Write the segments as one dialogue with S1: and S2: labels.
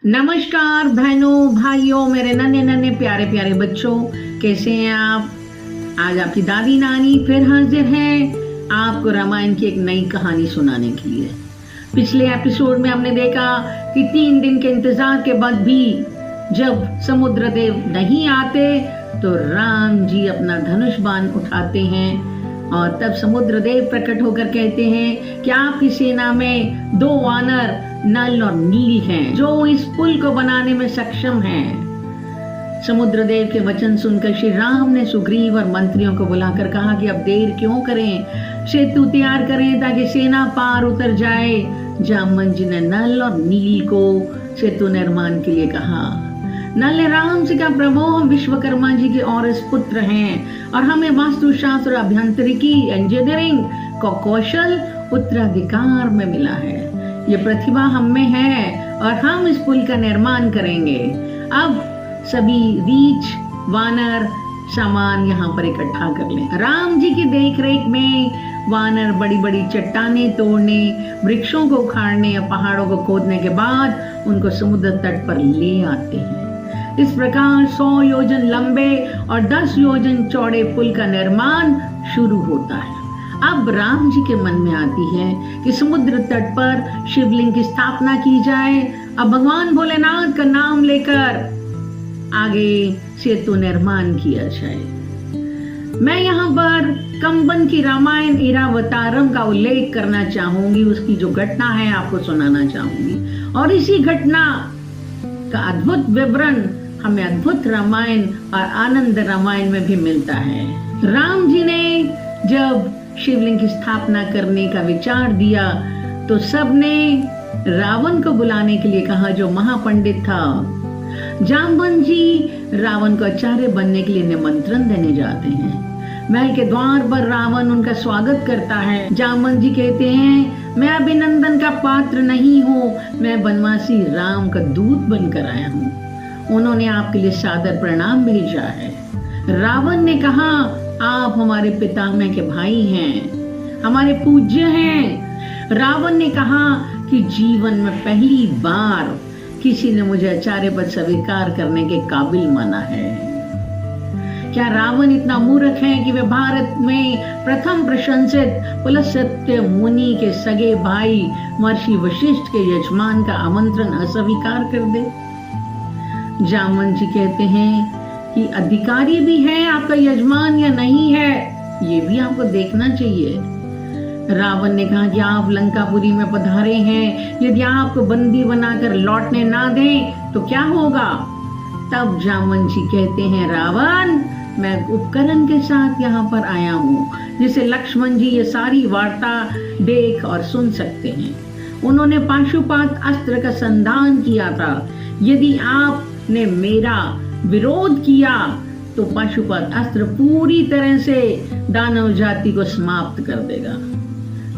S1: नमस्कार बहनों भाइयों, मेरे नन्हे नन्हे प्यारे प्यारे बच्चों, कैसे हैं आप। आज आपकी दादी नानी फिर हाजिर हैं आपको रामायण की एक नई कहानी सुनाने के लिए। पिछले एपिसोड में हमने देखा कि 3 दिन के इंतजार के बाद भी जब समुद्रदेव नहीं आते तो राम जी अपना धनुष बाण उठाते हैं और तब समुद्रदेव प्रकट होकर कहते हैं कि आपकी सेना में 2 वानर नल और नील हैं जो इस पुल को बनाने में सक्षम हैं। समुद्रदेव के वचन सुनकर श्री राम ने सुग्रीव और मंत्रियों को बुलाकर कहा कि अब देर क्यों करें, सेतु तैयार करें ताकि सेना पार उतर जाए। जामवंत जी ने नल और नील को सेतु निर्माण के लिए कहा। नल ने राम से कहा, प्रभु हम विश्वकर्मा जी के और पुत्र हैं और हमें वास्तुशास्त्र, अभियांत्रिकी, इंजीनियरिंग का कौशल उत्तराधिकार में मिला है। ये प्रतिभा हम में है और हम इस पुल का निर्माण करेंगे। अब सभी रीछ, वानर, सामान यहाँ पर इकट्ठा कर लें। राम जी की देखरेख में वानर बड़ी बड़ी चट्टानें तोड़ने, वृक्षों को उखाड़ने और पहाड़ों को खोदने के बाद उनको समुद्र तट पर ले आते हैं। इस प्रकार 100 योजन लंबे और 10 योजन चौड़े पुल का निर्माण शुरू होता है। अब राम जी के मन में आती है कि समुद्र तट पर शिवलिंग की स्थापना की जाए। अब भगवान भोलेनाथ का नाम लेकर आगे सेतु निर्माण किया जाए। मैं यहाँ पर कंबन की रामायण इरावतारम का उल्लेख करना चाहूंगी। उसकी जो घटना है आपको सुनाना चाहूंगी और इसी घटना का अद्भुत विवरण हमें अद्भुत रामायण और आनंद रामायण में भी मिलता है। राम जी ने जब शिवलिंग की स्थापना करने का विचार दिया तो सबने रावण को बुलाने के लिए कहा, जो महापंडित था। जामवंत जी रावण को आचार्य बनने के लिए निमंत्रण देने जाते हैं। महल के द्वार पर रावण उनका स्वागत करता है। जामवंत जी कहते हैं, मैं अभिनंदन का पात्र नहीं हूँ, मैं बनवासी राम का दूत बनकर आया हूँ। उन्होंने आपके लिए सादर प्रणाम भेजा है। रावण ने कहा, आप हमारे पितामह के भाई हैं, हमारे पूज्य हैं। रावण ने कहा कि जीवन में पहली बार किसी ने मुझे आचार्य पद स्वीकार करने के काबिल माना है। क्या रावण इतना मूर्ख है कि वे भारत में प्रथम प्रशंसित पुलस्त्य मुनि के सगे भाई महर्षि वशिष्ठ के यजमान का आमंत्रण अस्वीकार कर दे। जामवंत जी कहते हैं कि अधिकारी भी है आपका यजमान या नहीं है, ये भी आपको देखना चाहिए। रावण ने कहा कि आप लंकापुरी में पधारे हैं, यदि आपको बंदी बनाकर लौटने ना दें तो क्या होगा। तब जामवंत जी कहते हैं, रावण मैं उपकरण के साथ यहाँ पर आया हूँ जिसे लक्ष्मण जी ये सारी वार्ता देख और सुन सकते हैं। उन्होंने पाशुपात अस्त्र का संधान किया था। यदि आपने मेरा विरोध किया तो पाशुपात अस्त्र पूरी तरह से दानव जाति को समाप्त कर देगा।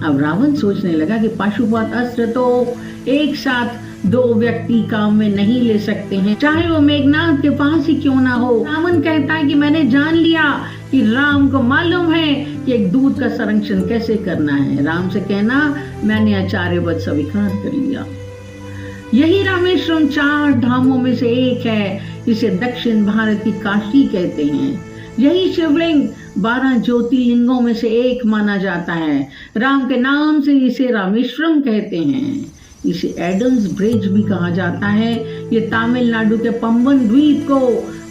S1: अब रावण सोचने लगा कि पाशुपात अस्त्र तो एक साथ 2 व्यक्ति काम में नहीं ले सकते हैं, चाहे वो मेघनाथ के पास ही क्यों ना हो। रावण कहता है कि मैंने जान लिया कि राम को मालूम है कि एक दूत का संरक्षण कैसे करना है। राम से कहना, मैंने आचार्य पद स्वीकार कर लिया। यही रामेश्वरम 4 धामों में से एक है, जिसे दक्षिण भारत की काशी कहते हैं। यही शिवलिंग 12 ज्योतिर्लिंगों में से एक माना जाता है। राम के नाम से इसे रामेश्वरम कहते हैं। इसे एडम्स ब्रिज भी कहा जाता है। ये तमिलनाडु के पंबन द्वीप को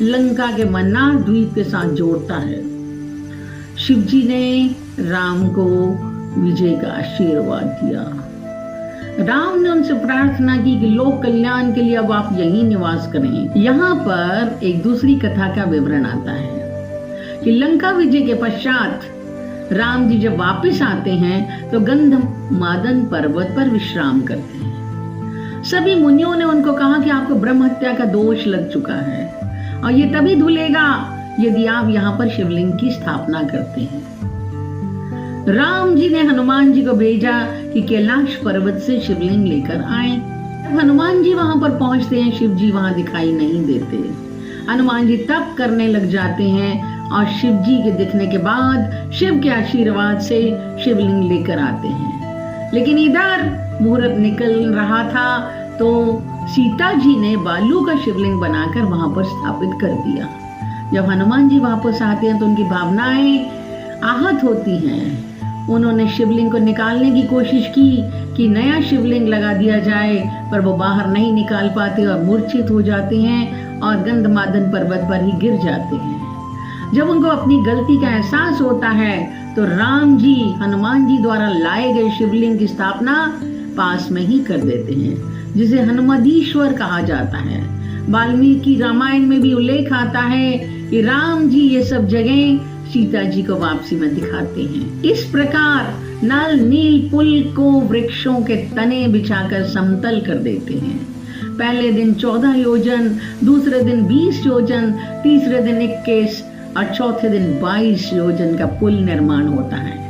S1: लंका के मन्नार द्वीप के साथ जोड़ता है। शिवजी ने राम को विजय का आशीर्वाद दिया। राम ने उनसे प्रार्थना की कि लोक कल्याण के लिए अब आप यहीं निवास करें। यहाँ पर एक दूसरी कथा का विवरण आता है कि लंका विजय के पश्चात राम जी जब वापस आते हैं तो गंधमादन पर्वत पर विश्राम करते हैं। सभी मुनियों ने उनको कहा कि आपको ब्रह्म हत्या का दोष लग चुका है और ये तभी धुलेगा यदि आप यहाँ पर शिवलिंग की स्थापना करते हैं। राम जी ने हनुमान जी को भेजा कि कैलाश पर्वत से शिवलिंग लेकर आए। हनुमान जी वहां पर पहुंचते हैं, शिव जी वहां दिखाई नहीं देते। हनुमान जी तप करने लग जाते हैं और शिव जी के दिखने के बाद शिव के आशीर्वाद से शिवलिंग लेकर आते हैं। लेकिन इधर मुहूर्त निकल रहा था तो सीता जी ने बालू का शिवलिंग बनाकर वहां पर स्थापित कर दिया। जब हनुमान जी वापस आते हैं तो उनकी भावनाएं आहत होती हैं। उन्होंने शिवलिंग को निकालने की कोशिश की कि नया शिवलिंग लगा दिया जाए, पर वो बाहर नहीं निकाल पाते और मूर्छित हो जाते हैं और गंधमादन पर्वत पर ही गिर जाते हैं। जब उनको अपनी गलती का एहसास होता है तो राम जी हनुमान जी द्वारा लाए गए शिवलिंग की स्थापना पास में ही कर देते हैं, जिसे हनुमदीश्वर कहा जाता है। वाल्मीकि रामायण में भी उल्लेख आता है कि राम जी ये सब जगह सीता जी को वापसी में दिखाते हैं। इस प्रकार नल नील पुल को वृक्षों के तने बिछाकर समतल कर देते हैं। पहले दिन 14 योजन, दूसरे दिन 20 योजन, तीसरे दिन 21 और चौथे दिन 22 योजन का पुल निर्माण होता है।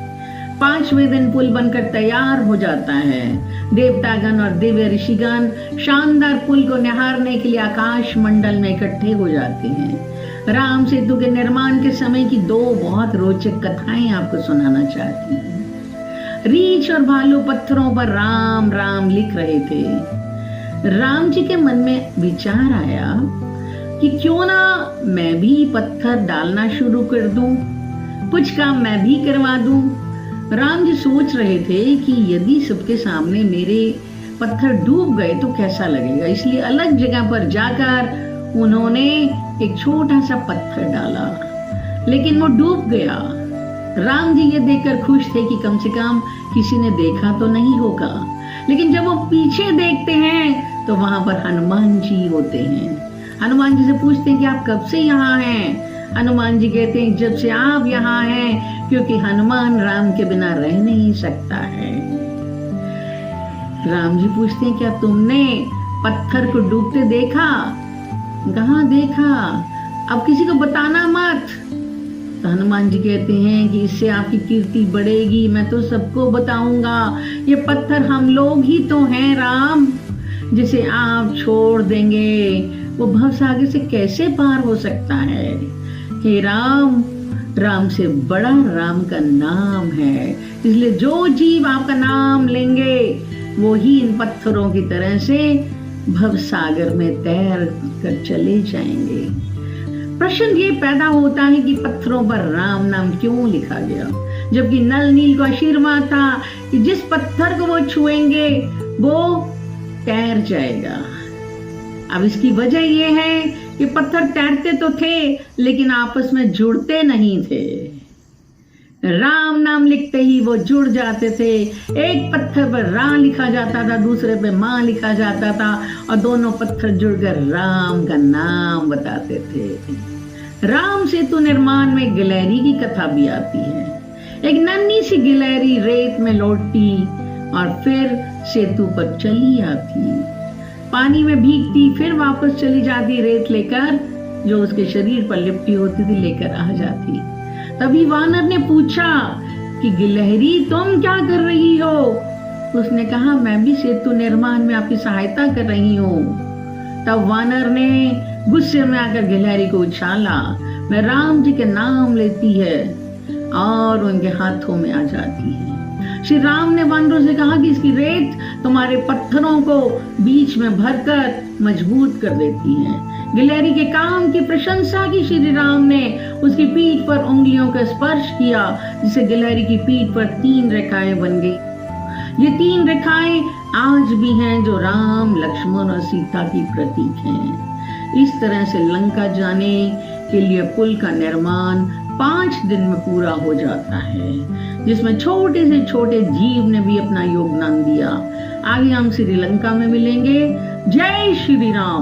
S1: 5वें दिन पुल बनकर तैयार हो जाता है। देवतागण और दिव्य ऋषिगण शानदार पुल को निहारने के लिए आकाश मंडल में इकट्ठे हो जाते हैं। राम सेतु के निर्माण के समय की 2 बहुत रोचक कथाएं आपको सुनाना चाहती हूँ। रीछ और भालू पत्थरों पर राम राम लिख रहे थे। राम जी के मन में विचार आया कि क्यों ना मैं भी पत्थर डालना शुरू कर दूं, कुछ काम मैं भी करवा दूं। राम जी सोच रहे थे कि यदि सबके सामने मेरे पत्थर डूब गए तो कैसा लगेगा, इसलिए अलग जगह पर जाकर उन्होंने एक छोटा सा पत्थर डाला, लेकिन वो डूब गया। राम जी ये देखकर खुश थे कि कम से कम किसी ने देखा तो नहीं होगा। लेकिन जब वो पीछे देखते हैं तो वहां पर हनुमान जी होते हैं। हनुमान जी से पूछते हैं कि आप कब से यहाँ हैं? हनुमान जी कहते हैं जब से आप यहाँ हैं, क्योंकि हनुमान राम के बिना रह नहीं सकता है। राम जी पूछते हैं क्या तुमने पत्थर को डूबते देखा? कहाँ देखा? अब किसी को बताना मत। तो हनुमान जी कहते हैं कि इससे आपकी कीर्ति बढ़ेगी, मैं तो सबको बताऊंगा। ये पत्थर हम लोग ही तो हैं राम, जिसे आप छोड़ देंगे वो भवसागर से कैसे पार हो सकता है? हे राम, राम से बड़ा राम का नाम है, इसलिए जो जीव आपका नाम लेंगे वो ही इन पत्थरों की तरह से भवसागर में तैर कर चले जाएंगे। प्रश्न ये पैदा होता है कि पत्थरों पर राम नाम क्यों लिखा गया, जबकि नल नील को आशीर्वाद था कि जिस पत्थर को वो छुएंगे वो तैर जाएगा। अब इसकी वजह यह है कि पत्थर तैरते तो थे लेकिन आपस में जुड़ते नहीं थे। राम नाम लिखते ही वो जुड़ जाते थे। एक पत्थर पर रा लिखा जाता था, दूसरे पे माँ लिखा जाता था और दोनों पत्थर जुड़कर राम का नाम बताते थे। राम सेतु निर्माण में गिलहरी की कथा भी आती है। एक नन्ही सी गिलहरी रेत में लौटती और फिर सेतु पर चली आती, पानी में भीगती, फिर वापस चली जाती रेत लेकर, जो उसके शरीर पर लिपटी होती थी लेकर आ जाती। तभी वानर ने पूछा कि गिलहरी तुम क्या कर रही हो? उसने कहा मैं भी सेतु निर्माण में आपकी सहायता कर रही हूँ। तब वानर ने गुस्से में आकर गिलहरी को उछाला, मैं राम जी के नाम लेती है और उनके हाथों में आ जाती है। श्री राम ने वानरों से कहा कि इसकी रेत तुम्हारे पत्थरों को बीच में भरकर मजबूत कर देती है। गिलहरी के काम की प्रशंसा की श्री राम ने उसकी पीठ पर उंगलियों का स्पर्श किया, जिससे गिलहरी की पीठ पर 3 रेखाएं बन गई। ये 3 रेखाएं आज भी हैं जो राम, लक्ष्मण और सीता की प्रतीक हैं। इस तरह से लंका जाने के लिए पुल का निर्माण 5 दिन में पूरा हो जाता है, जिसमें छोटे से छोटे जीव ने भी अपना योगदान दिया। आगे हम श्रीलंका में मिलेंगे। जय श्री राम।